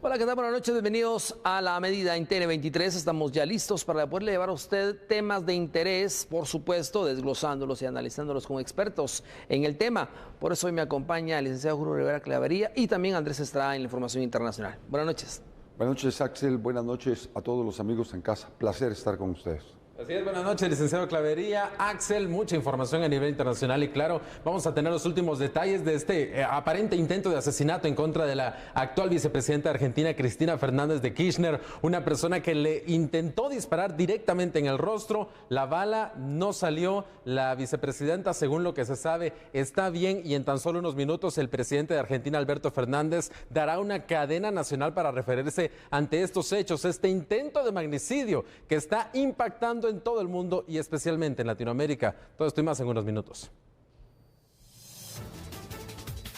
Hola, ¿qué tal? Buenas noches, bienvenidos a La Medida en TN23. Estamos ya listos para poderle llevar a usted temas de interés, por supuesto, desglosándolos y analizándolos con expertos en el tema. Por eso hoy me acompaña el licenciado Julio Rivera Clavería y también Andrés Estrada en la información internacional. Buenas noches. Buenas noches, Axel. Buenas noches a todos los amigos en casa. Placer estar con ustedes. Así es, buenas noches, licenciado Clavería. Axel, mucha información a nivel internacional y claro, vamos a tener los últimos detalles de este aparente intento de asesinato en contra de la actual vicepresidenta de Argentina, Cristina Fernández de Kirchner, una persona que le intentó disparar directamente en el rostro. La bala no salió. La vicepresidenta, según lo que se sabe, está bien y en tan solo unos minutos el presidente de Argentina, Alberto Fernández, dará una cadena nacional para referirse ante estos hechos, este intento de magnicidio que está impactando en todo el mundo y especialmente en Latinoamérica. Todo esto y más en unos minutos.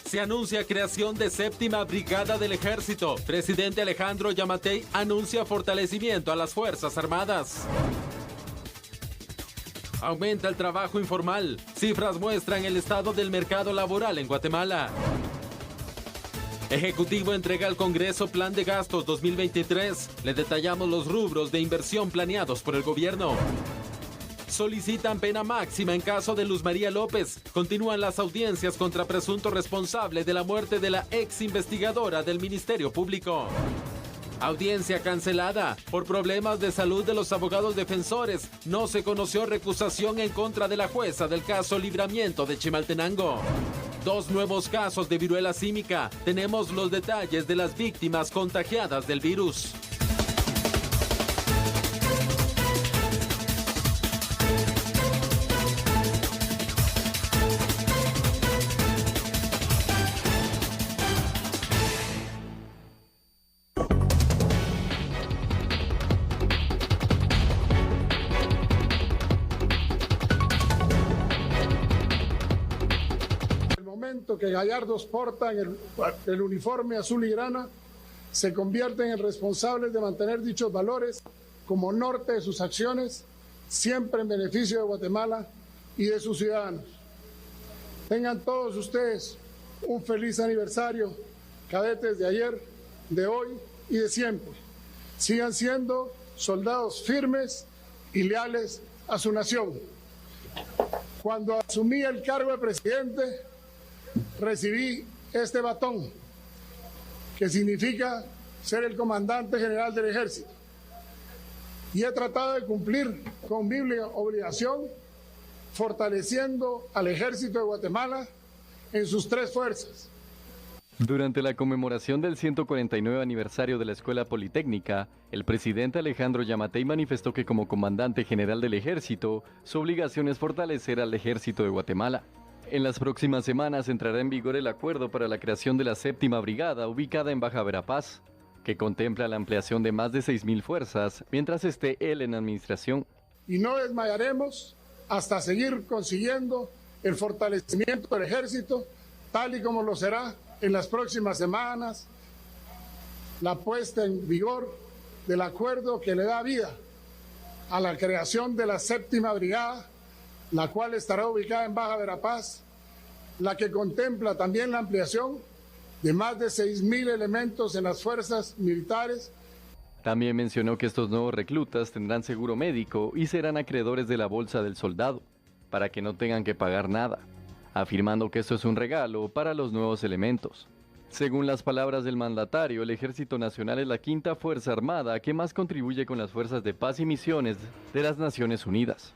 Se anuncia creación de séptima brigada del ejército. Presidente Alejandro Yamatei anuncia fortalecimiento a las Fuerzas Armadas. Aumenta el trabajo informal. Cifras muestran el estado del mercado laboral en Guatemala. Ejecutivo entrega al Congreso Plan de Gastos 2023. Le detallamos los rubros de inversión planeados por el gobierno. Solicitan pena máxima en caso de Luz María López. Continúan las audiencias contra presunto responsable de la muerte de la ex investigadora del Ministerio Público. Audiencia cancelada por problemas de salud de los abogados defensores. No se conoció recusación en contra de la jueza del caso Libramiento de Chimaltenango. 2 nuevos casos de viruela símica. Tenemos los detalles de las víctimas contagiadas del virus. Que gallardos portan el uniforme azul y grana se convierten en responsables de mantener dichos valores como norte de sus acciones, siempre en beneficio de Guatemala y de sus ciudadanos. Tengan todos ustedes un feliz aniversario, cadetes de ayer, de hoy y de siempre. Sigan siendo soldados firmes y leales a su nación. Cuando asumí el cargo de presidente, recibí este batón, que significa ser el comandante general del ejército, y he tratado de cumplir con mi obligación, fortaleciendo al ejército de Guatemala en sus 3 fuerzas. Durante la conmemoración del 149 aniversario de la Escuela Politécnica, el presidente Alejandro Yamatei manifestó que como comandante general del ejército, su obligación es fortalecer al ejército de Guatemala. En las próximas semanas entrará en vigor el acuerdo para la creación de la séptima brigada ubicada en Baja Verapaz, que contempla la ampliación de más de 6,000 fuerzas mientras esté él en administración. Y no desmayaremos hasta seguir consiguiendo el fortalecimiento del ejército, tal y como lo será en las próximas semanas, la puesta en vigor del acuerdo que le da vida a la creación de la séptima brigada, la cual estará ubicada en Baja Verapaz, la que contempla también la ampliación de más de 6,000 elementos en las fuerzas militares. También mencionó que estos nuevos reclutas tendrán seguro médico y serán acreedores de la bolsa del soldado, para que no tengan que pagar nada, afirmando que esto es un regalo para los nuevos elementos. Según las palabras del mandatario, el Ejército Nacional es la 5ª Fuerza Armada que más contribuye con las fuerzas de paz y misiones de las Naciones Unidas.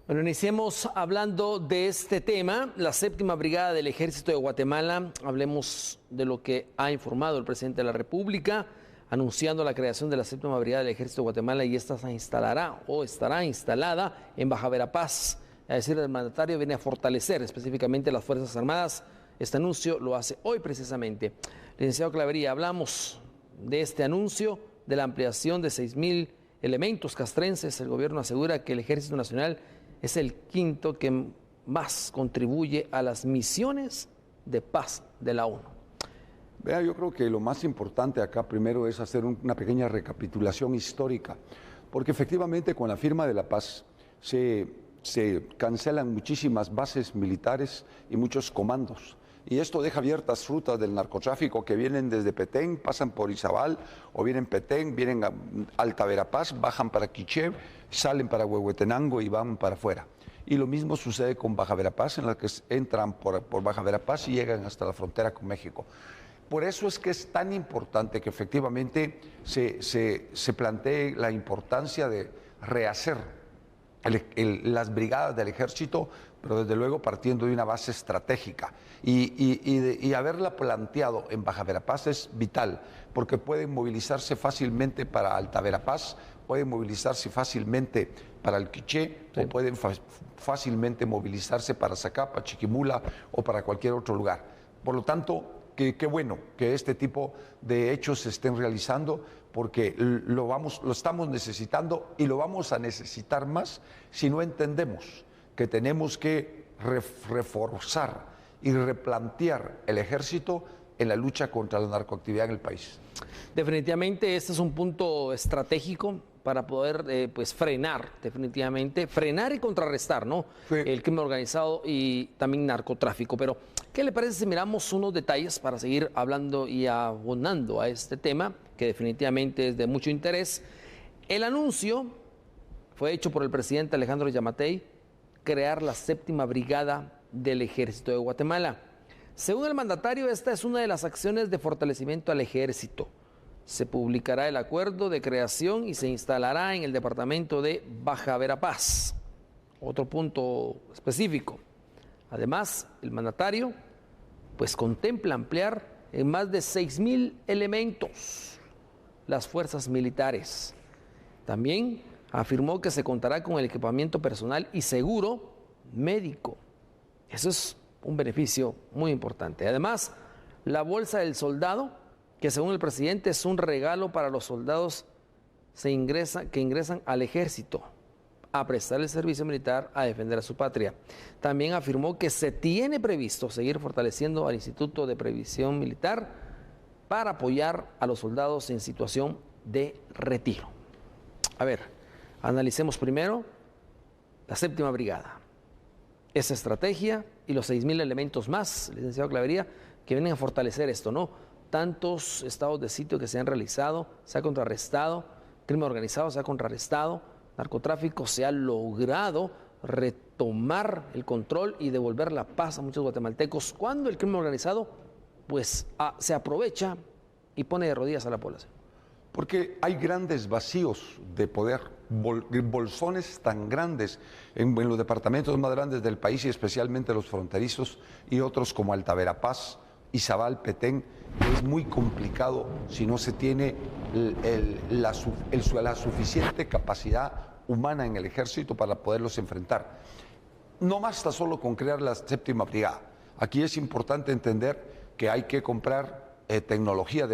Bueno, iniciemos hablando de este tema, la séptima brigada del Ejército de Guatemala. Hablemos de lo que ha informado el presidente de la República, anunciando la creación de la séptima brigada del Ejército de Guatemala, y esta se instalará o estará instalada en Baja Verapaz. Es decir, el mandatario viene a fortalecer específicamente las Fuerzas Armadas. Este anuncio lo hace hoy precisamente. Licenciado Clavería, hablamos de este anuncio, de la ampliación de 6,000 elementos castrenses. El gobierno asegura que el Ejército Nacional es el 5º que más contribuye a las misiones de paz de la ONU. Vea, yo creo que lo más importante acá primero es hacer una pequeña recapitulación histórica, porque efectivamente con la firma de la paz se cancelan muchísimas bases militares y muchos comandos. Y esto deja abiertas rutas del narcotráfico que vienen desde Petén, pasan por Izabal, o vienen Petén, vienen a Alta Verapaz, bajan para Quiché, salen para Huehuetenango y van para afuera. Y lo mismo sucede con Baja Verapaz, en la que entran por Baja Verapaz y llegan hasta la frontera con México. Por eso es que es tan importante que efectivamente se plantee la importancia de rehacer las brigadas del ejército, pero desde luego partiendo de una base estratégica. Y haberla planteado en Baja Verapaz es vital, porque pueden movilizarse fácilmente para Alta Verapaz, pueden movilizarse fácilmente para el Quiché, o pueden fácilmente movilizarse para Zacapa, Chiquimula o para cualquier otro lugar. Por lo tanto, qué bueno que este tipo de hechos se estén realizando, porque lo estamos necesitando y lo vamos a necesitar más si no entendemos que tenemos que reforzar y replantear el ejército en la lucha contra la narcoactividad en el país. Definitivamente este es un punto estratégico para poder frenar y contrarrestar, ¿no? Sí. El crimen organizado y también narcotráfico. Pero, ¿qué le parece si miramos unos detalles para seguir hablando y abonando a este tema, que definitivamente es de mucho interés? El anuncio fue hecho por el presidente Alejandro Yamatei, crear la 7ª Brigada del Ejército de Guatemala. Según el mandatario, esta es una de las acciones de fortalecimiento al ejército. Se publicará el acuerdo de creación y se instalará en el departamento de Baja Verapaz. Otro punto específico. Además, el mandatario contempla ampliar en más de 6,000 elementos las fuerzas militares. También afirmó que se contará con el equipamiento personal y seguro médico. Eso es un beneficio muy importante. Además, la bolsa del soldado, que según el presidente es un regalo para los soldados que ingresan al ejército a prestar el servicio militar, a defender a su patria. También afirmó que se tiene previsto seguir fortaleciendo al Instituto de Previsión Militar para apoyar a los soldados en situación de retiro. A ver, analicemos primero la 7ª Brigada. Esa estrategia y los 6,000 elementos más, licenciado Clavería, que vienen a fortalecer esto, ¿no? Tantos estados de sitio que se han realizado, se ha contrarrestado, crimen organizado se ha contrarrestado, narcotráfico se ha logrado retomar el control y devolver la paz a muchos guatemaltecos, cuando el crimen organizado se aprovecha y pone de rodillas a la población. Porque hay grandes vacíos de poder, bolsones tan grandes en los departamentos más grandes del país y especialmente los fronterizos y otros como Alta Verapaz, Izabal, Petén. Es muy complicado si no se tiene la suficiente capacidad humana en el ejército para poderlos enfrentar. No basta solo con crear la 7ª Brigada. Aquí es importante entender que hay que comprar tecnología,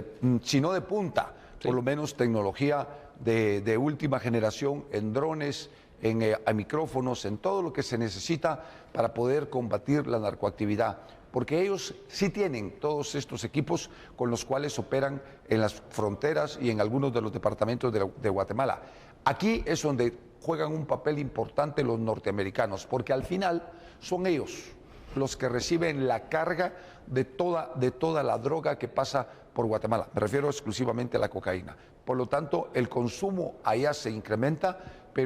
si no de punta, por lo menos tecnología de última generación en drones, en micrófonos, en todo lo que se necesita para poder combatir la narcoactividad. Porque ellos sí tienen todos estos equipos con los cuales operan en las fronteras y en algunos de los departamentos de Guatemala. Aquí es donde juegan un papel importante los norteamericanos, porque al final son ellos los que reciben la carga de toda la droga que pasa por Guatemala. Me refiero exclusivamente a la cocaína. Por lo tanto, el consumo allá se incrementa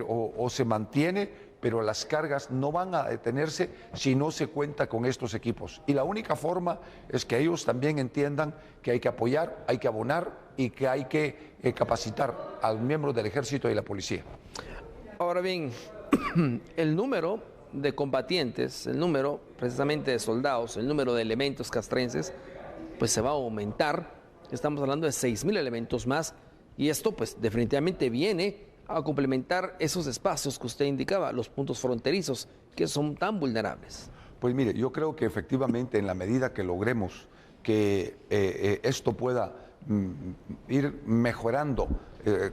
o se mantiene, pero las cargas no van a detenerse si no se cuenta con estos equipos. Y la única forma es que ellos también entiendan que hay que apoyar, hay que abonar y que hay que capacitar a los miembros del ejército y la policía. Ahora bien, el número de combatientes, el número precisamente de soldados, el número de elementos castrenses, se va a aumentar. Estamos hablando de 6,000 elementos más, y esto definitivamente viene a complementar esos espacios que usted indicaba, los puntos fronterizos, que son tan vulnerables. Pues mire, yo creo que efectivamente en la medida que logremos que esto pueda ir mejorando,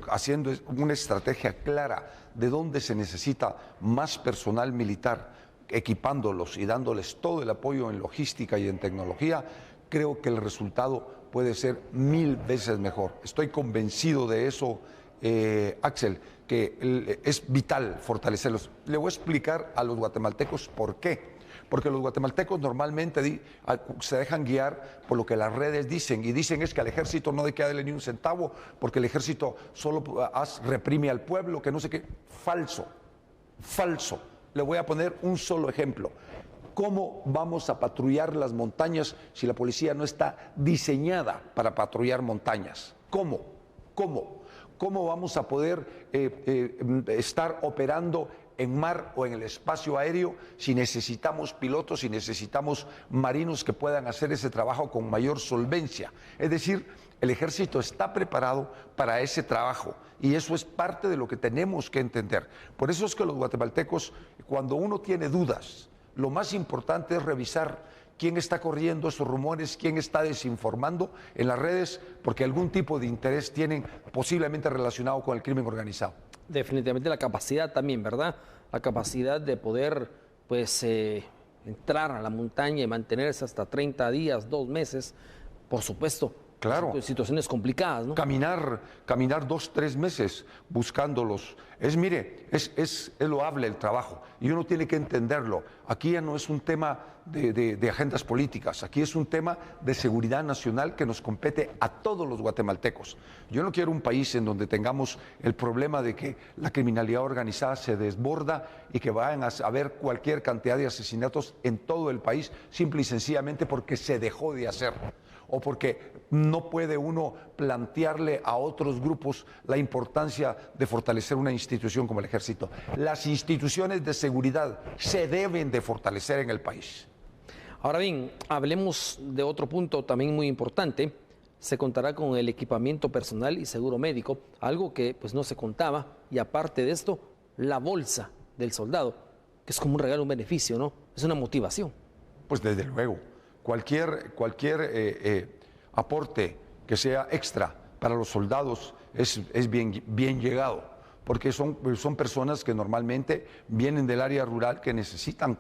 haciendo una estrategia clara de dónde se necesita más personal militar, equipándolos y dándoles todo el apoyo en logística y en tecnología, creo que el resultado puede ser 1000 veces mejor. Estoy convencido de eso, Axel, que es vital fortalecerlos. Le voy a explicar a los guatemaltecos por qué. porque los guatemaltecos normalmente se dejan guiar por lo que las redes dicen, y dicen es que al ejército no hay que darle ni un centavo, porque el ejército solo reprime al pueblo, que no sé qué. Falso, falso. Le voy a poner un solo ejemplo. ¿Cómo vamos a patrullar las montañas si la policía no está diseñada para patrullar montañas? ¿Cómo? ¿Cómo vamos a poder estar operando en mar o en el espacio aéreo si necesitamos pilotos, si necesitamos marinos que puedan hacer ese trabajo con mayor solvencia? Es decir, el ejército está preparado para ese trabajo y eso es parte de lo que tenemos que entender. Por eso es que los guatemaltecos, cuando uno tiene dudas, lo más importante es revisar quién está corriendo esos rumores, quién está desinformando en las redes, porque algún tipo de interés tienen posiblemente relacionado con el crimen organizado. Definitivamente la capacidad también, ¿verdad? La capacidad de poder, pues, entrar a la montaña y mantenerse hasta 30 días, 2 meses, por supuesto. Claro. Situaciones complicadas, ¿no? Caminar 2, 3 meses buscándolos. Es loable el trabajo y uno tiene que entenderlo. Aquí ya no es un tema de agendas políticas, aquí es un tema de seguridad nacional que nos compete a todos los guatemaltecos. Yo no quiero un país en donde tengamos el problema de que la criminalidad organizada se desborda y que vayan a haber cualquier cantidad de asesinatos en todo el país, simple y sencillamente porque se dejó de hacer, o porque no puede uno plantearle a otros grupos la importancia de fortalecer una institución como el Ejército. Las instituciones de seguridad se deben de fortalecer en el país. Ahora bien, hablemos de otro punto también muy importante. Se contará con el equipamiento personal y seguro médico, algo que pues no se contaba, y aparte de esto, la bolsa del soldado, que es como un regalo, un beneficio, ¿no? Es una motivación. Pues desde luego. Cualquier aporte que sea extra para los soldados es bien llegado, porque son personas que normalmente vienen del área rural, que necesitan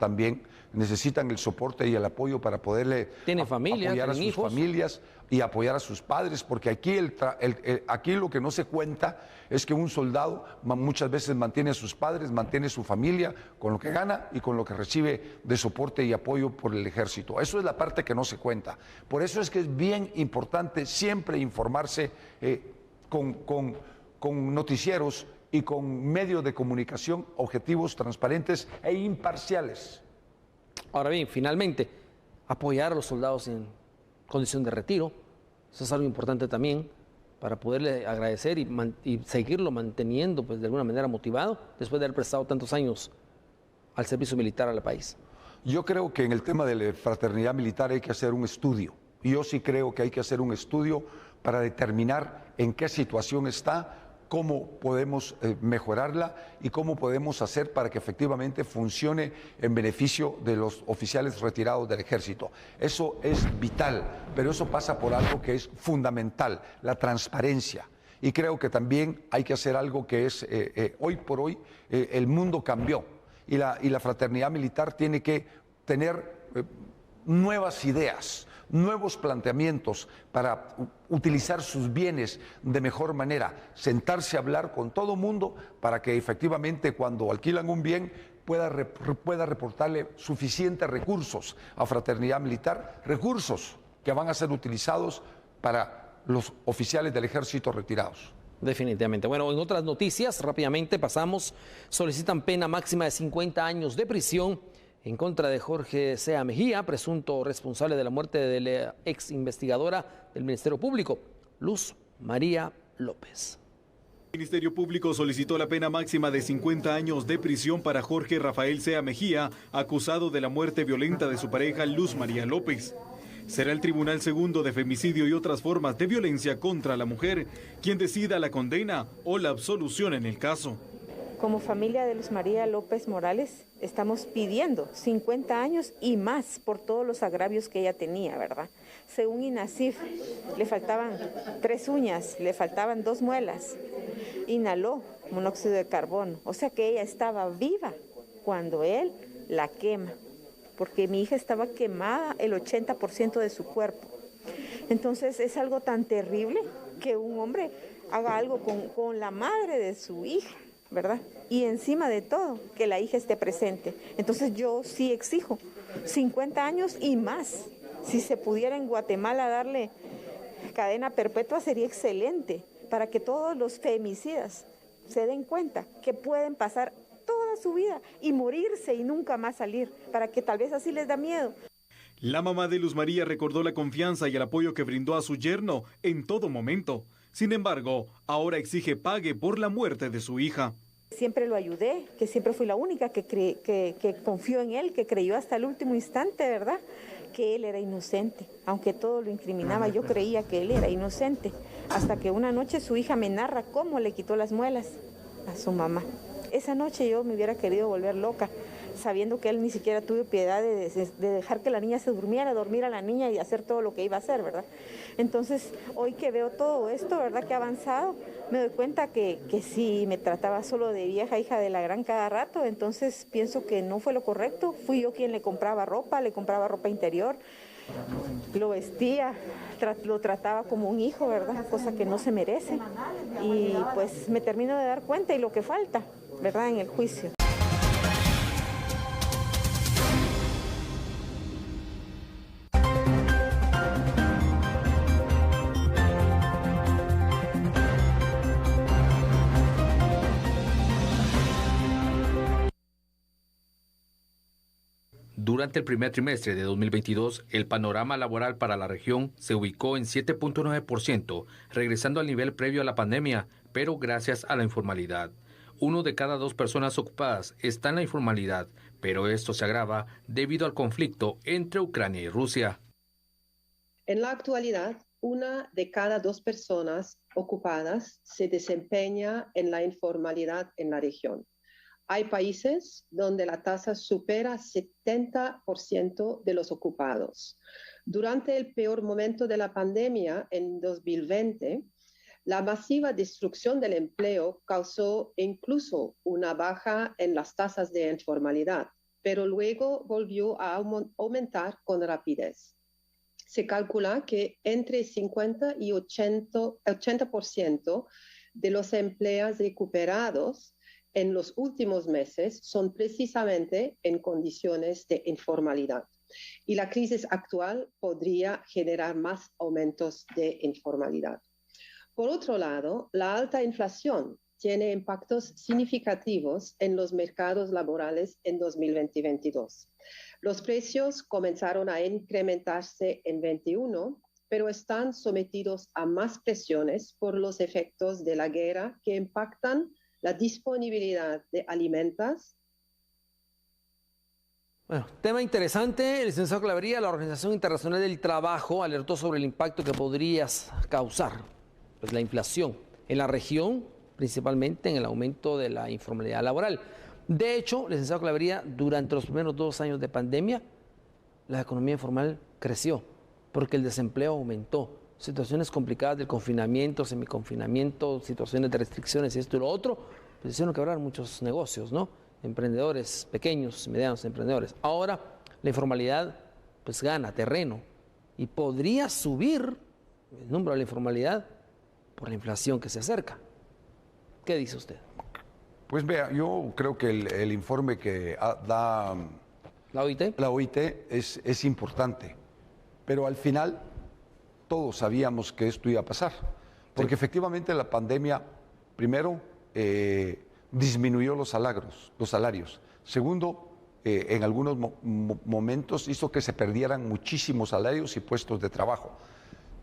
el soporte y el apoyo para poderle apoyar a sus familias y apoyar a sus padres, porque aquí lo que no se cuenta es que un soldado muchas veces mantiene a sus padres, mantiene su familia con lo que gana y con lo que recibe de soporte y apoyo por el ejército. Eso es la parte que no se cuenta. Por eso es que es bien importante siempre informarse con noticieros y con medios de comunicación objetivos, transparentes e imparciales. Ahora bien, finalmente, apoyar a los soldados en condición de retiro, eso es algo importante también para poderle agradecer y seguirlo manteniendo, pues de alguna manera motivado, después de haber prestado tantos años al servicio militar al país. Yo creo que en el tema de la fraternidad militar hay que hacer un estudio. Yo sí creo que hay que hacer un estudio para determinar en qué situación está, cómo podemos mejorarla y cómo podemos hacer para que efectivamente funcione en beneficio de los oficiales retirados del ejército. Eso es vital, pero eso pasa por algo que es fundamental, la transparencia. Y creo que también hay que hacer algo que es, hoy por hoy, el mundo cambió y la fraternidad militar tiene que tener nuevas ideas, nuevos planteamientos para utilizar sus bienes de mejor manera, sentarse a hablar con todo mundo para que efectivamente cuando alquilan un bien pueda reportarle suficientes recursos a Fraternidad Militar, recursos que van a ser utilizados para los oficiales del ejército retirados. Definitivamente. Bueno, en otras noticias, rápidamente pasamos, solicitan pena máxima de 50 años de prisión en contra de Jorge Sea Mejía, presunto responsable de la muerte de la ex investigadora del Ministerio Público, Luz María López. El Ministerio Público solicitó la pena máxima de 50 años de prisión para Jorge Rafael Sea Mejía, acusado de la muerte violenta de su pareja Luz María López. Será el Tribunal Segundo de Femicidio y otras formas de violencia contra la mujer quien decida la condena o la absolución en el caso. Como familia de Luz María López Morales, estamos pidiendo 50 años y más por todos los agravios que ella tenía, ¿verdad? Según INASIF, le faltaban 3 uñas, le faltaban 2 muelas, inhaló monóxido de carbono, o sea que ella estaba viva cuando él la quema, porque mi hija estaba quemada el 80% de su cuerpo. Entonces es algo tan terrible que un hombre haga algo con la madre de su hija, ¿verdad? Y encima de todo, que la hija esté presente. Entonces yo sí exijo 50 años y más. Si se pudiera en Guatemala darle cadena perpetua sería excelente para que todos los femicidas se den cuenta que pueden pasar toda su vida y morirse y nunca más salir, para que tal vez así les da miedo. La mamá de Luz María recordó la confianza y el apoyo que brindó a su yerno en todo momento. Sin embargo, ahora exige pague por la muerte de su hija. Siempre lo ayudé, que siempre fui la única que confió en él, que creyó hasta el último instante, ¿verdad?, que él era inocente. Aunque todo lo incriminaba, yo creía que él era inocente. Hasta que una noche su hija me narra cómo le quitó las muelas a su mamá. Esa noche yo me hubiera querido volver loca, sabiendo que él ni siquiera tuvo piedad de dejar que la niña se durmiera, dormir a la niña y hacer todo lo que iba a hacer, ¿verdad? Entonces, hoy que veo todo esto, ¿verdad?, que ha avanzado, me doy cuenta que sí me trataba solo de vieja hija de la gran cada rato. Entonces pienso que no fue lo correcto. Fui yo quien le compraba ropa interior, lo vestía, lo trataba como un hijo, ¿verdad?, cosa que no se merece. Y pues me termino de dar cuenta y lo que falta, ¿verdad?, en el juicio. Durante el primer trimestre de 2022, el panorama laboral para la región se ubicó en 7.9%, regresando al nivel previo a la pandemia, pero gracias a la informalidad. 1 de cada 2 personas ocupadas está en la informalidad, pero esto se agrava debido al conflicto entre Ucrania y Rusia. En la actualidad, 1 de cada 2 personas ocupadas se desempeña en la informalidad en la región. Hay países donde la tasa supera 70% de los ocupados. Durante el peor momento de la pandemia, en 2020, la masiva destrucción del empleo causó incluso una baja en las tasas de informalidad, pero luego volvió a aumentar con rapidez. Se calcula que entre 50 y 80% de los empleos recuperados en los últimos meses son precisamente en condiciones de informalidad. Y la crisis actual podría generar más aumentos de informalidad. Por otro lado, la alta inflación tiene impactos significativos en los mercados laborales en 2022. Los precios comenzaron a incrementarse en 2021, pero están sometidos a más presiones por los efectos de la guerra que impactan la disponibilidad de alimentos. Bueno, tema interesante. El licenciado Clavería, la Organización Internacional del Trabajo alertó sobre el impacto que podría causar pues, la inflación en la región, principalmente en el aumento de la informalidad laboral. De hecho, licenciado Clavería, durante los primeros 2 años de pandemia, la economía informal creció porque el desempleo aumentó. Situaciones complicadas del confinamiento, semiconfinamiento, situaciones de restricciones y esto y lo otro, pues hicieron quebrar muchos negocios, ¿no? Emprendedores, pequeños, medianos emprendedores. Ahora la informalidad pues gana terreno y podría subir el número de la informalidad por la inflación que se acerca. ¿Qué dice usted? Pues vea, yo creo que el informe que da la OIT es importante, pero al final todos sabíamos que esto iba a pasar, porque efectivamente la pandemia, primero, disminuyó los salarios. Segundo, en algunos momentos hizo que se perdieran muchísimos salarios y puestos de trabajo.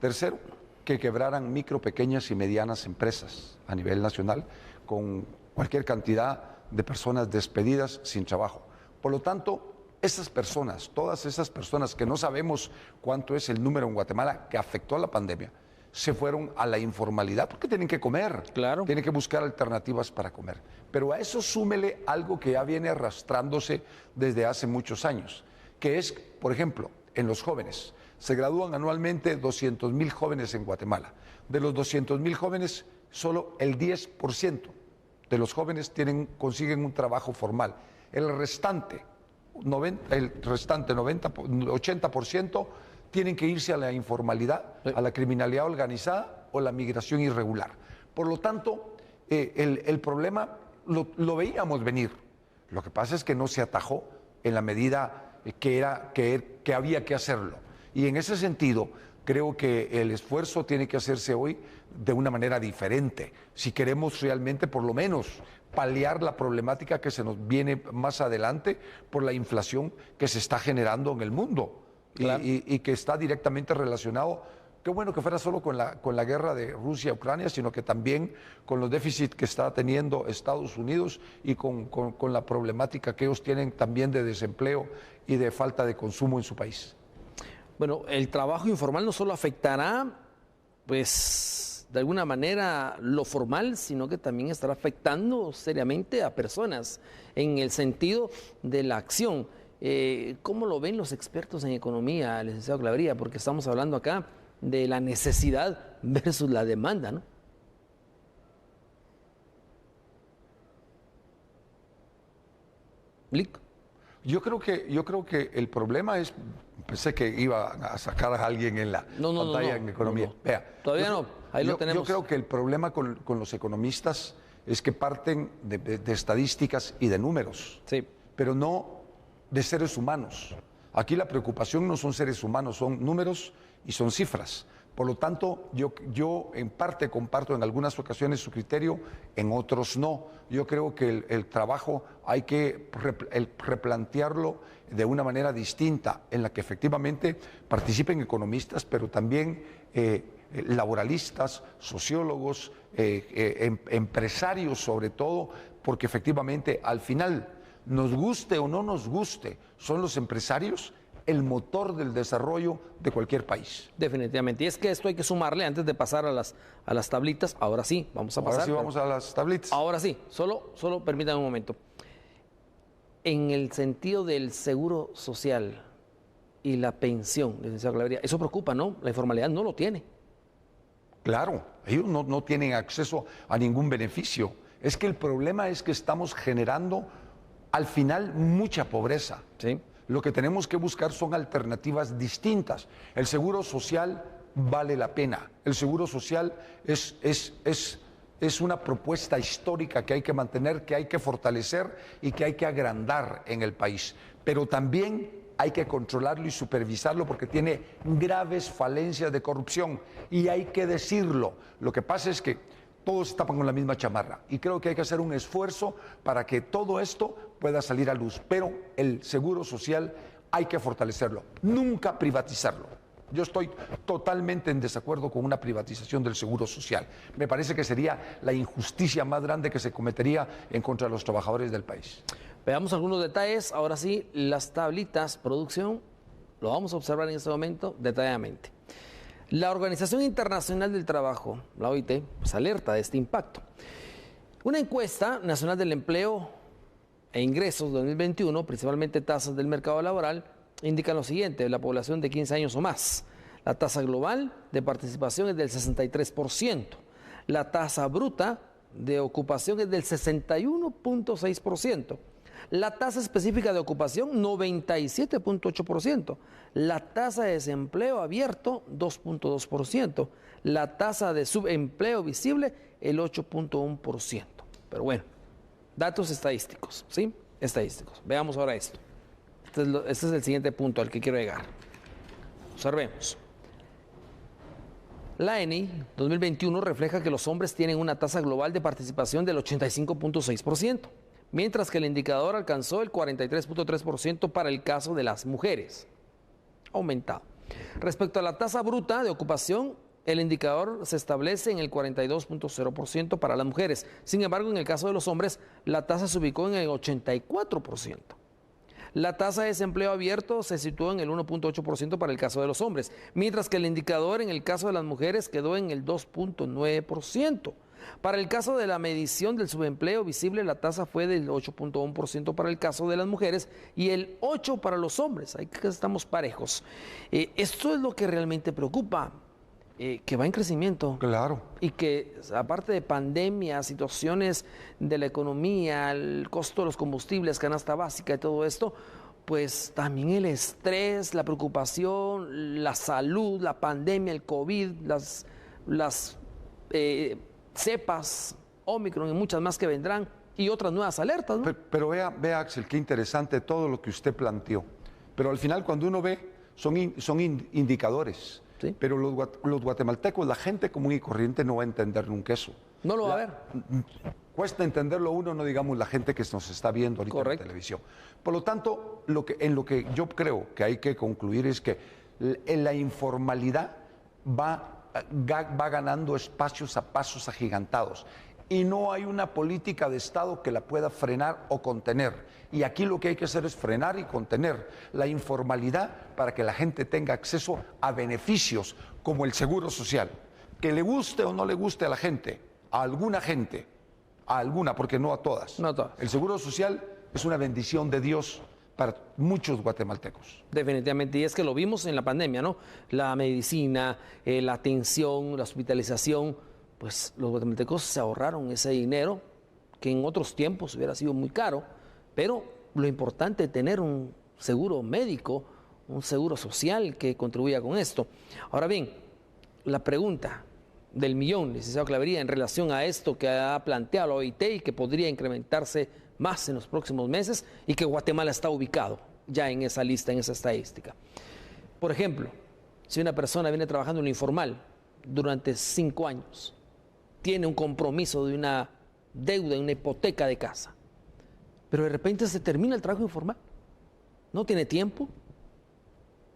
Tercero, que quebraran micro, pequeñas y medianas empresas a nivel nacional con cualquier cantidad de personas despedidas sin trabajo. Por lo tanto, esas personas, todas esas personas que no sabemos cuánto es el número en Guatemala que afectó a la pandemia, se fueron a la informalidad porque tienen que comer, claro, tienen que buscar alternativas para comer. Pero a eso súmele algo que ya viene arrastrándose desde hace muchos años, que es, por ejemplo, en los jóvenes. Se gradúan anualmente 200,000 jóvenes en Guatemala. De los 200,000 jóvenes, solo el 10% de los jóvenes consiguen un trabajo formal. El restante 80% tienen que irse a la informalidad, a la criminalidad organizada o la migración irregular. Por lo tanto, el problema lo veíamos venir. Lo que pasa es que no se atajó en la medida que había que hacerlo. Y en ese sentido, creo que el esfuerzo tiene que hacerse hoy de una manera diferente, si queremos realmente por lo menos paliar la problemática que se nos viene más adelante por la inflación que se está generando en el mundo. Claro. Y que está directamente relacionado, qué bueno que fuera solo con la guerra de Rusia-Ucrania, sino que también con los déficits que está teniendo Estados Unidos y con la problemática que ellos tienen también de desempleo y de falta de consumo en su país. Bueno, el trabajo informal no solo afectará, pues, de alguna manera lo formal, sino que también estará afectando seriamente a personas en el sentido de la acción. ¿Cómo lo ven los expertos en economía, licenciado Clavería? Porque estamos hablando acá de la necesidad versus la demanda, ¿no? ¿Lic? Yo creo que el problema es, pensé que iba a sacar a alguien en la pantalla en economía. Vea, todavía no, ahí lo tenemos. Yo creo que el problema con los economistas es que parten de estadísticas y de números, sí, pero no de seres humanos. Aquí la preocupación no son seres humanos, son números y son cifras. Por lo tanto, yo en parte comparto en algunas ocasiones su criterio, en otros no. Yo creo que el trabajo hay que replantearlo de una manera distinta, en la que efectivamente participen economistas, pero también laboralistas, sociólogos, empresarios sobre todo, porque efectivamente al final, nos guste o no nos guste, son los empresarios el motor del desarrollo de cualquier país. Definitivamente. Y es que esto hay que sumarle antes de pasar a las tablitas. Ahora sí, vamos a pasar. Ahora sí vamos a las tablitas. Ahora sí, solo permítanme un momento. En el sentido del seguro social y la pensión, licenciado Clavería, eso preocupa, ¿no? La informalidad no lo tiene. Claro, ellos no tienen acceso a ningún beneficio. Es que el problema es que estamos generando al final mucha pobreza. Sí. Lo que tenemos que buscar son alternativas distintas. El seguro social vale la pena. El seguro social es una propuesta histórica que hay que mantener, que hay que fortalecer y que hay que agrandar en el país. Pero también hay que controlarlo y supervisarlo porque tiene graves falencias de corrupción y hay que decirlo. Lo que pasa es que todos se tapan con la misma chamarra y creo que hay que hacer un esfuerzo para que todo esto pueda salir a luz, pero el seguro social hay que fortalecerlo, nunca privatizarlo. Yo estoy totalmente en desacuerdo con una privatización del seguro social. Me parece que sería la injusticia más grande que se cometería en contra de los trabajadores del país. Veamos algunos detalles, ahora sí, las tablitas, producción, lo vamos a observar en este momento detalladamente. La Organización Internacional del Trabajo, la OIT, pues alerta de este impacto. Una encuesta nacional del empleo e ingresos 2021, principalmente tasas del mercado laboral, indica lo siguiente: la población de 15 años o más. La tasa global de participación es del 63%. La tasa bruta de ocupación es del 61.6%. La tasa específica de ocupación, 97.8%. La tasa de desempleo abierto, 2.2%. La tasa de subempleo visible, el 8.1%. Pero bueno, datos estadísticos, ¿sí? Estadísticos. Veamos ahora esto. Este es el siguiente punto al que quiero llegar. Observemos. La ENI 2021 refleja que los hombres tienen una tasa global de participación del 85.6%. Mientras que el indicador alcanzó el 43.3% para el caso de las mujeres. Aumentado. Respecto a la tasa bruta de ocupación, el indicador se establece en el 42.0% para las mujeres. Sin embargo, en el caso de los hombres, la tasa se ubicó en el 84%. La tasa de desempleo abierto se situó en el 1.8% para el caso de los hombres, mientras que el indicador en el caso de las mujeres quedó en el 2.9%. Para el caso de la medición del subempleo visible, la tasa fue del 8.1% para el caso de las mujeres y el 8% para los hombres. Ahí estamos parejos. Esto es lo que realmente preocupa, que va en crecimiento. Claro. Y que aparte de pandemia, situaciones de la economía, el costo de los combustibles, canasta básica y todo esto, pues también el estrés, la preocupación, la salud, la pandemia, el COVID, las cepas, Omicron y muchas más que vendrán y otras nuevas alertas, ¿no? Pero vea, Axel, qué interesante todo lo que usted planteó. Pero al final cuando uno ve, son indicadores. ¿Sí? Pero los guatemaltecos, la gente común y corriente no va a entender nunca eso. No lo va a ver. Cuesta entenderlo uno, no digamos la gente que nos está viendo ahorita en la televisión. Por lo tanto, en lo que yo creo que hay que concluir es que en la informalidad va ganando espacios a pasos agigantados y no hay una política de Estado que la pueda frenar o contener. Y aquí lo que hay que hacer es frenar y contener la informalidad para que la gente tenga acceso a beneficios como el seguro social. Que le guste o no le guste a la gente, a alguna gente, a alguna, porque no a todas. No a todas. El seguro social es una bendición de Dios para muchos guatemaltecos. Definitivamente, y es que lo vimos en la pandemia, ¿no? La medicina, la atención, la hospitalización, pues los guatemaltecos se ahorraron ese dinero que en otros tiempos hubiera sido muy caro, pero lo importante es tener un seguro médico, un seguro social que contribuya con esto. Ahora bien, la pregunta del millón, licenciado Clavería, en relación a esto que ha planteado la OIT y que podría incrementarse más en los próximos meses y que Guatemala está ubicado ya en esa lista, en esa estadística. Por ejemplo, si una persona viene trabajando en lo informal durante 5 años, tiene un compromiso de una deuda, una hipoteca de casa, pero de repente se termina el trabajo informal, no tiene tiempo,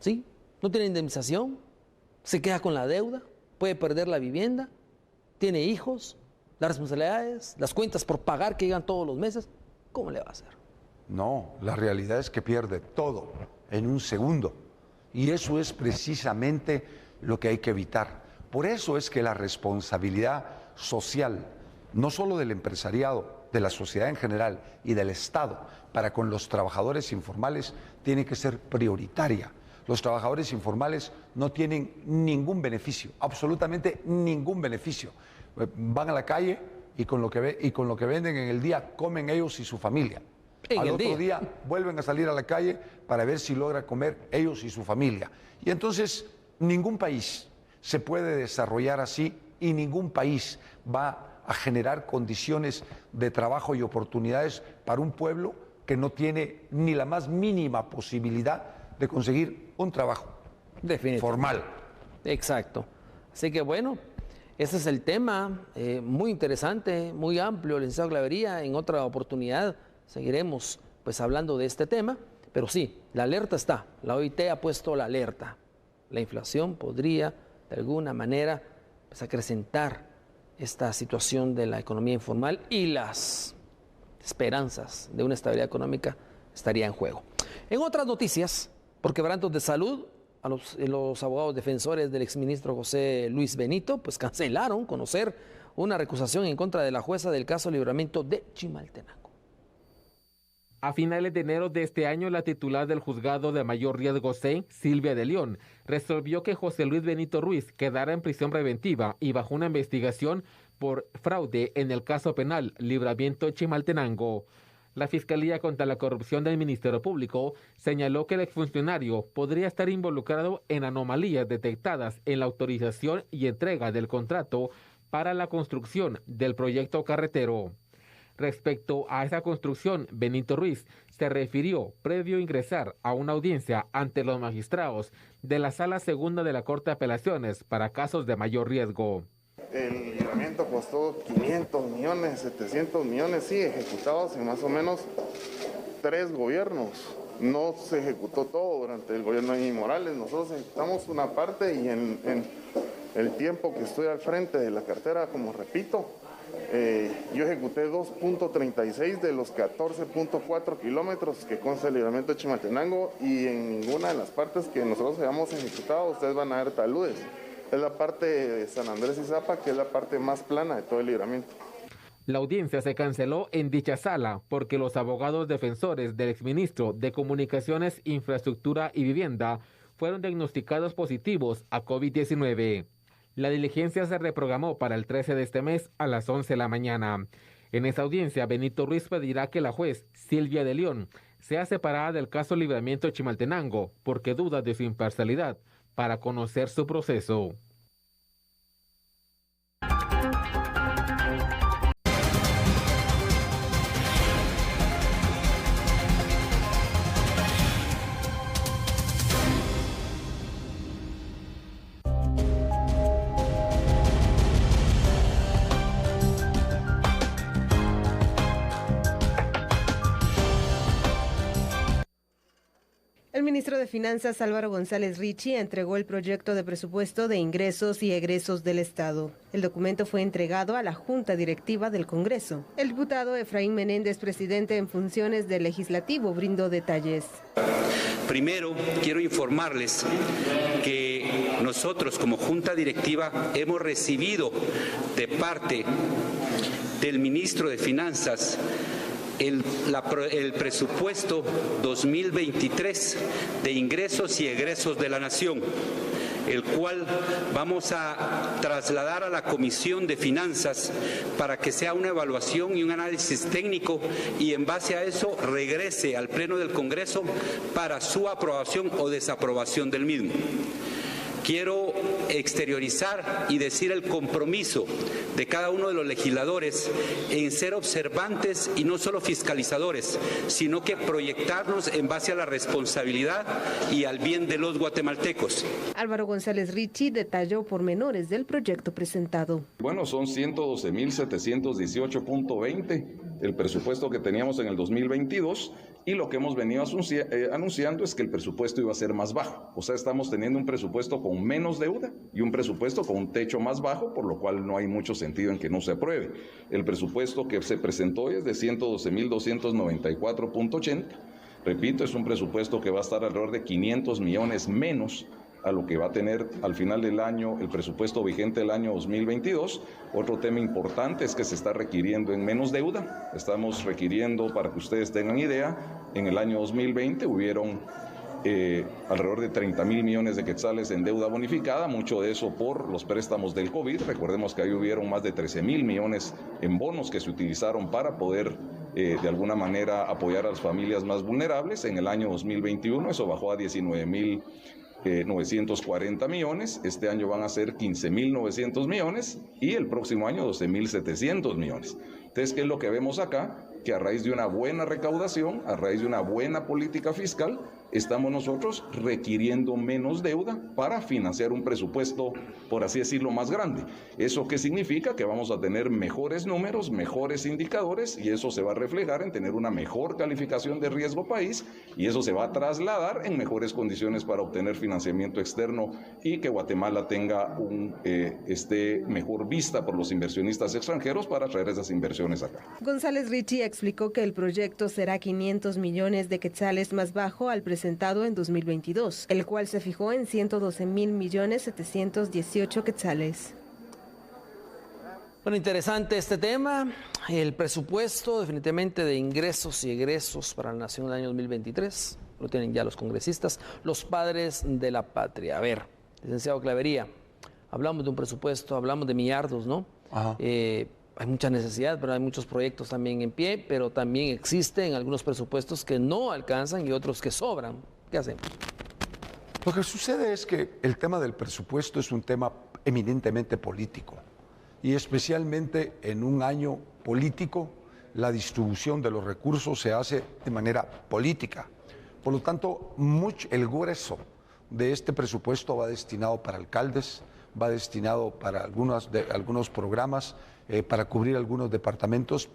¿sí? No tiene indemnización, se queda con la deuda, puede perder la vivienda, tiene hijos, las responsabilidades, las cuentas por pagar que llegan todos los meses, ¿cómo le va a hacer? No, la realidad es que pierde todo en un segundo. Y eso es precisamente lo que hay que evitar. Por eso es que la responsabilidad social, no solo del empresariado, de la sociedad en general y del Estado, para con los trabajadores informales, tiene que ser prioritaria. Los trabajadores informales no tienen ningún beneficio, absolutamente ningún beneficio. Van a la calle y con lo que venden en el día comen ellos y su familia. Al otro día vuelven a salir a la calle para ver si logra comer ellos y su familia. Y entonces ningún país se puede desarrollar así y ningún país va a generar condiciones de trabajo y oportunidades para un pueblo que no tiene ni la más mínima posibilidad de conseguir un trabajo formal. Exacto. Así que bueno, ese es el tema, muy interesante, muy amplio, licenciado Clavería. En otra oportunidad seguiremos pues hablando de este tema, pero sí, la alerta está, la OIT ha puesto la alerta. La inflación podría de alguna manera pues acrecentar esta situación de la economía informal y las esperanzas de una estabilidad económica estaría en juego. En otras noticias, por quebrantos de salud, los abogados defensores del exministro José Luis Benito pues cancelaron conocer una recusación en contra de la jueza del caso Libramiento de Chimaltenango. A finales de enero de este año, la titular del juzgado de mayor riesgo C, Silvia de León, resolvió que José Luis Benito Ruiz quedara en prisión preventiva y bajo una investigación por fraude en el caso penal Libramiento de Chimaltenango. La Fiscalía contra la Corrupción del Ministerio Público señaló que el exfuncionario podría estar involucrado en anomalías detectadas en la autorización y entrega del contrato para la construcción del proyecto carretero. Respecto a esa construcción, Benito Ruiz se refirió previo a ingresar a una audiencia ante los magistrados de la Sala Segunda de la Corte de Apelaciones para casos de mayor riesgo. El libramiento costó 500 millones, 700 millones, sí, ejecutados en más o menos 3 gobiernos. No se ejecutó todo durante el gobierno de Evo Morales, nosotros ejecutamos una parte y en el tiempo que estoy al frente de la cartera, como repito, yo ejecuté 2.36 de los 14.4 kilómetros que consta el libramiento de Chimaltenango y en ninguna de las partes que nosotros hayamos ejecutado ustedes van a ver taludes. Es la parte de San Andrés y Zapa, que es la parte más plana de todo el libramiento. La audiencia se canceló en dicha sala porque los abogados defensores del exministro de Comunicaciones, Infraestructura y Vivienda fueron diagnosticados positivos a COVID-19. La diligencia se reprogramó para el 13 de este mes a las 11 de la mañana. En esa audiencia, Benito Ruiz pedirá que la juez Silvia de León sea separada del caso Libramiento de Chimaltenango porque duda de su imparcialidad para conocer su proceso. El ministro de Finanzas, Álvaro González Richie, entregó el proyecto de presupuesto de ingresos y egresos del Estado. El documento fue entregado a la Junta Directiva del Congreso. El diputado Efraín Menéndez, presidente en funciones del Legislativo, brindó detalles. Primero, quiero informarles que nosotros como Junta Directiva hemos recibido de parte del ministro de Finanzas el presupuesto 2023 de ingresos y egresos de la Nación, el cual vamos a trasladar a la Comisión de Finanzas para que sea una evaluación y un análisis técnico y en base a eso regrese al Pleno del Congreso para su aprobación o desaprobación del mismo. Quiero exteriorizar y decir el compromiso de cada uno de los legisladores en ser observantes y no solo fiscalizadores, sino que proyectarnos en base a la responsabilidad y al bien de los guatemaltecos. Álvaro González Richie detalló pormenores del proyecto presentado. Bueno, son 112.718.20 el presupuesto que teníamos en el 2022 y lo que hemos venido anunciando es que el presupuesto iba a ser más bajo. O sea, estamos teniendo un presupuesto con menos deuda y un presupuesto con un techo más bajo, por lo cual no hay mucho sentido en que no se apruebe. El presupuesto que se presentó hoy es de 112.294.80. Repito, es un presupuesto que va a estar alrededor de 500 millones menos a lo que va a tener al final del año el presupuesto vigente del año 2022. Otro tema importante es que se está requiriendo en menos deuda. Estamos requiriendo, para que ustedes tengan idea, en el año 2020 hubieron alrededor de 30.000 millones de quetzales en deuda bonificada, mucho de eso por los préstamos del COVID. Recordemos que ahí hubieron más de 13.000 millones en bonos que se utilizaron para poder de alguna manera apoyar a las familias más vulnerables. En el año 2021 eso bajó a 19.940 millones, este año van a ser 15.900 millones y el próximo año 12.700 millones. Entonces, ¿qué es lo que vemos acá? Que a raíz de una buena recaudación, a raíz de una buena política fiscal, estamos nosotros requiriendo menos deuda para financiar un presupuesto, por así decirlo, más grande. ¿Eso qué significa? Que vamos a tener mejores números, mejores indicadores y eso se va a reflejar en tener una mejor calificación de riesgo país y eso se va a trasladar en mejores condiciones para obtener financiamiento externo y que Guatemala tenga esté mejor vista por los inversionistas extranjeros para traer esas inversiones acá. González Richie explicó que el proyecto será 500 millones de quetzales más bajo al presentado en 2022, el cual se fijó en 112.718 quetzales. Bueno, interesante este tema. El presupuesto definitivamente de ingresos y egresos para la nación del año 2023. Lo tienen ya los congresistas, los padres de la patria. A ver, licenciado Clavería, hablamos de un presupuesto, hablamos de millardos, ¿no? Ajá. Hay mucha necesidad, pero hay muchos proyectos también en pie, pero también existen algunos presupuestos que no alcanzan y otros que sobran. ¿Qué hacemos? Lo que sucede es que el tema del presupuesto es un tema eminentemente político y especialmente en un año político la distribución de los recursos se hace de manera política. Por lo tanto, el grueso de este presupuesto va destinado para alcaldes, va destinado para algunos programas, para cubrir algunos departamentos,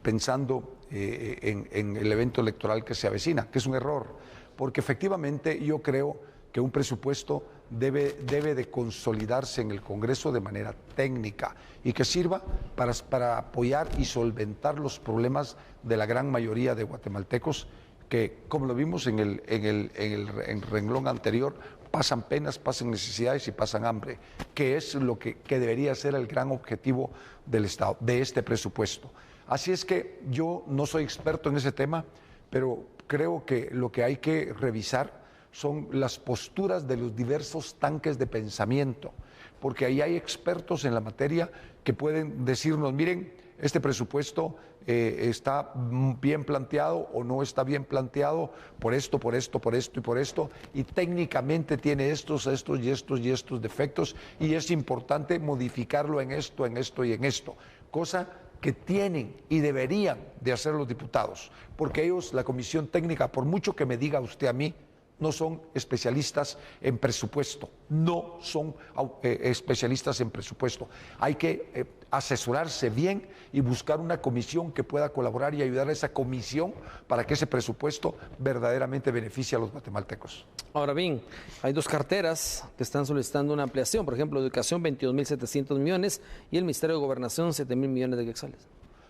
pensando en el evento electoral que se avecina, que es un error, porque efectivamente yo creo que un presupuesto debe de consolidarse en el Congreso de manera técnica y que sirva para apoyar y solventar los problemas de la gran mayoría de guatemaltecos que, como lo vimos en el renglón anterior, pasan penas, pasan necesidades y pasan hambre, que es lo que debería ser el gran objetivo del Estado, de este presupuesto. Así es que yo no soy experto en ese tema, pero creo que lo que hay que revisar son las posturas de los diversos tanques de pensamiento, porque ahí hay expertos en la materia que pueden decirnos, miren, este presupuesto está bien planteado o no está bien planteado por esto y por esto, y técnicamente tiene estos defectos y es importante modificarlo en esto y en esto, cosa que tienen y deberían de hacer los diputados, porque ellos, la comisión técnica, por mucho que me diga usted a mí, no son especialistas en presupuesto, no son especialistas en presupuesto. Hay que asesorarse bien y buscar una comisión que pueda colaborar y ayudar a esa comisión para que ese presupuesto verdaderamente beneficie a los guatemaltecos. Ahora bien, hay dos carteras que están solicitando una ampliación, por ejemplo, Educación 22.700 millones y el Ministerio de Gobernación 7.000 millones de quetzales.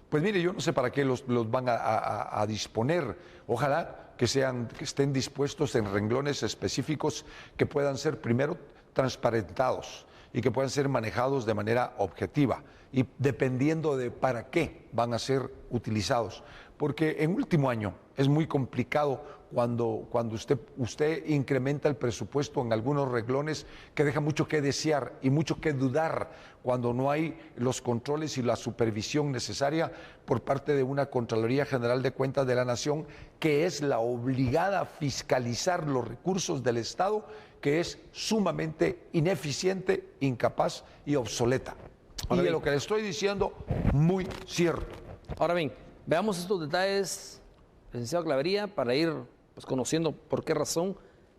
Pues mire, yo no sé para qué los van a disponer. Ojalá que estén dispuestos en renglones específicos que puedan ser primero transparentados y que puedan ser manejados de manera objetiva y dependiendo de para qué van a ser utilizados. Porque en último año es muy complicado cuando usted incrementa el presupuesto en algunos renglones que deja mucho que desear y mucho que dudar cuando no hay los controles y la supervisión necesaria por parte de una Contraloría General de Cuentas de la Nación, que es la obligada a fiscalizar los recursos del Estado, que es sumamente ineficiente, incapaz y obsoleta. Y de lo que le estoy diciendo, muy cierto. Ahora bien, veamos estos detalles, licenciado Clavería, para ir conociendo por qué razón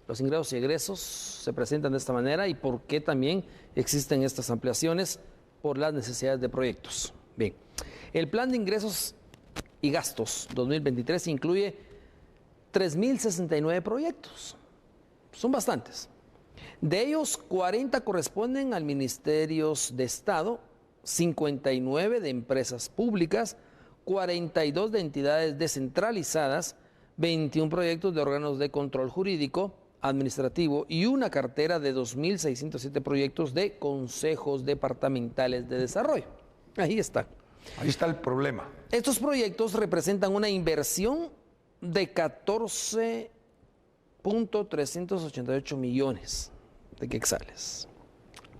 los ingresos y egresos se presentan de esta manera y por qué también existen estas ampliaciones por las necesidades de proyectos. Bien, el plan de ingresos y gastos 2023 incluye 3.069 proyectos. Son bastantes. De ellos, 40 corresponden al Ministerios de Estado, 59 de empresas públicas, 42 de entidades descentralizadas, 21 proyectos de órganos de control jurídico, administrativo y una cartera de 2.607 proyectos de consejos departamentales de desarrollo. Ahí está. Ahí está el problema. Estos proyectos representan una inversión de 14.388 millones de quetzales.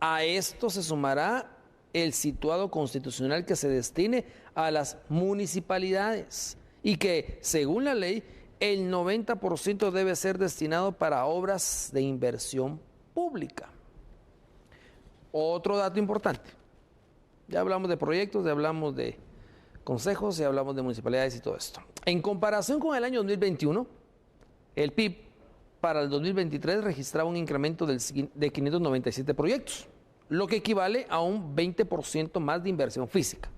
A esto se sumará el situado constitucional que se destine a las municipalidades y que, según la ley, el 90% debe ser destinado para obras de inversión pública. Otro dato importante. Ya hablamos de proyectos, ya hablamos de consejos, ya hablamos de municipalidades y todo esto. En comparación con el año 2021, el PIB para el 2023 registraba un incremento de 597 proyectos, lo que equivale a un 20% más de inversión física.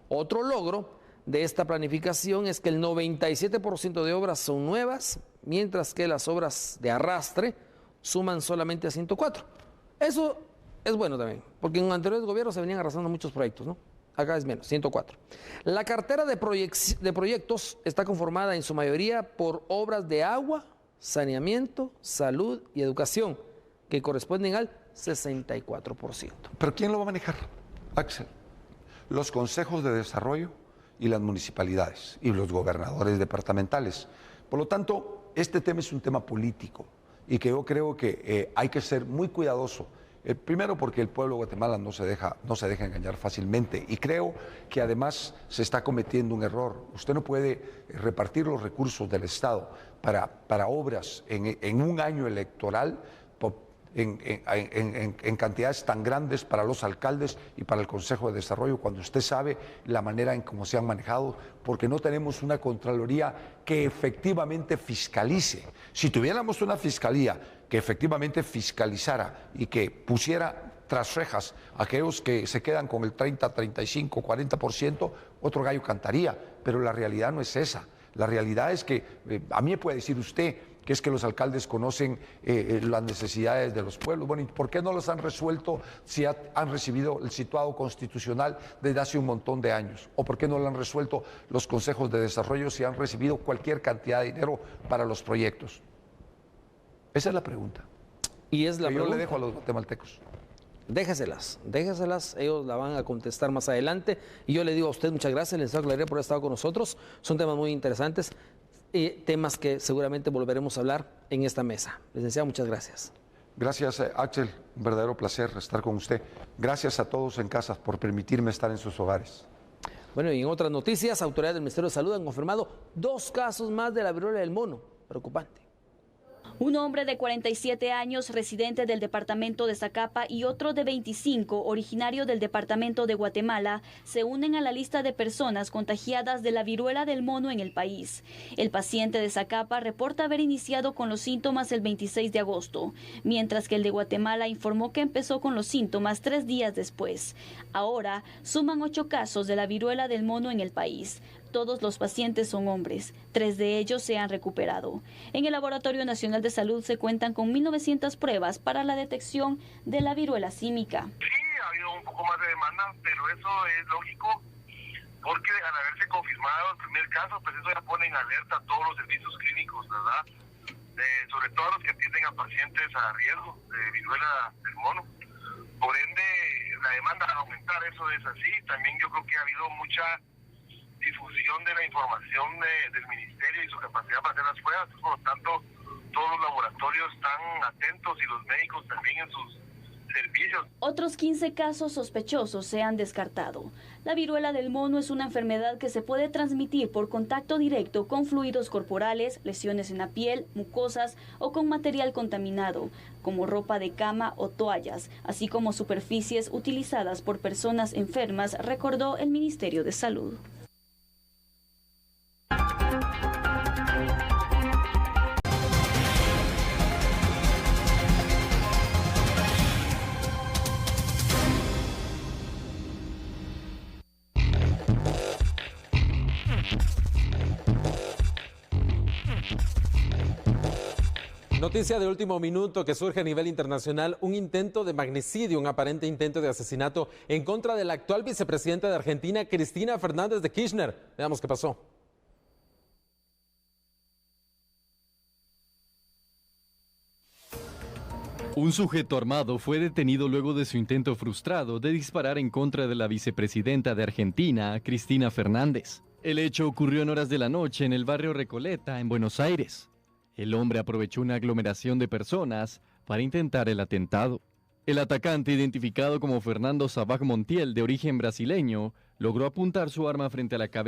Otro logro de esta planificación es que el 97% de obras son nuevas, mientras que las obras de arrastre suman solamente a 104. Eso es bueno también, porque en anteriores gobiernos se venían arrastrando muchos proyectos, ¿no? Acá es menos, 104. La cartera de proyectos está conformada en su mayoría por obras de agua, saneamiento, salud y educación, que corresponden al 64%. ¿Pero quién lo va a manejar, Axel? Los consejos de desarrollo y las municipalidades y los gobernadores departamentales. Por lo tanto, este tema es un tema político y que yo creo que hay que ser muy cuidadoso. Primero porque el pueblo de Guatemala no se deja engañar fácilmente y creo que además se está cometiendo un error. Usted no puede repartir los recursos del Estado para obras en un año electoral en cantidades tan grandes para los alcaldes y para el Consejo de Desarrollo, cuando usted sabe la manera en cómo se han manejado, porque no tenemos una Contraloría que efectivamente fiscalice. Si tuviéramos una fiscalía que efectivamente fiscalizara y que pusiera tras rejas a aquellos que se quedan con el 30, 35, 40%, otro gallo cantaría, pero la realidad no es esa. La realidad es que, a mí me puede decir usted, que es que los alcaldes conocen las necesidades de los pueblos. Bueno, ¿y por qué no los han resuelto si han recibido el situado constitucional desde hace un montón de años? ¿O por qué no lo han resuelto los consejos de desarrollo si han recibido cualquier cantidad de dinero para los proyectos? Esa es la pregunta. Y es la que pregunta. Yo le dejo a los guatemaltecos. Déjeselas, ellos la van a contestar más adelante. Y yo le digo a usted muchas gracias, licenciado Clavería, por haber estado con nosotros. Son temas muy interesantes. Temas que seguramente volveremos a hablar en esta mesa. Licenciado, muchas gracias. Gracias, Axel. Un verdadero placer estar con usted. Gracias a todos en casa por permitirme estar en sus hogares. Bueno, y en otras noticias, autoridades del Ministerio de Salud han confirmado 2 casos más de la viruela del mono. Preocupante. Un hombre de 47 años, residente del departamento de Zacapa, y otro de 25, originario del departamento de Guatemala, se unen a la lista de personas contagiadas de la viruela del mono en el país. El paciente de Zacapa reporta haber iniciado con los síntomas el 26 de agosto, mientras que el de Guatemala informó que empezó con los síntomas 3 días después. Ahora suman 8 casos de la viruela del mono en el país. Todos los pacientes son hombres, 3 de ellos se han recuperado. En el Laboratorio Nacional de Salud se cuentan con 1.900 pruebas para la detección de la viruela símica. Sí, ha habido un poco más de demanda, pero eso es lógico, porque al haberse confirmado el primer caso, pues eso ya pone en alerta a todos los servicios clínicos, ¿verdad? Sobre todo los que atienden a pacientes a riesgo de viruela del mono. Por ende, la demanda va a aumentar, eso es así. También yo creo que ha habido mucha difusión de la información del ministerio y su capacidad para hacer las pruebas, por lo tanto todos los laboratorios están atentos y los médicos también en sus servicios. Otros 15 casos sospechosos se han descartado. La viruela del mono es una enfermedad que se puede transmitir por contacto directo con fluidos corporales, lesiones en la piel, mucosas o con material contaminado, como ropa de cama o toallas, así como superficies utilizadas por personas enfermas, recordó el Ministerio de Salud. Noticia de último minuto que surge a nivel internacional, un intento de magnicidio, un aparente intento de asesinato en contra de la actual vicepresidenta de Argentina, Cristina Fernández de Kirchner. Veamos qué pasó. Un sujeto armado fue detenido luego de su intento frustrado de disparar en contra de la vicepresidenta de Argentina, Cristina Fernández. El hecho ocurrió en horas de la noche en el barrio Recoleta, en Buenos Aires. El hombre aprovechó una aglomeración de personas para intentar el atentado. El atacante, identificado como Fernando Sabag Montiel, de origen brasileño, logró apuntar su arma frente a la cabeza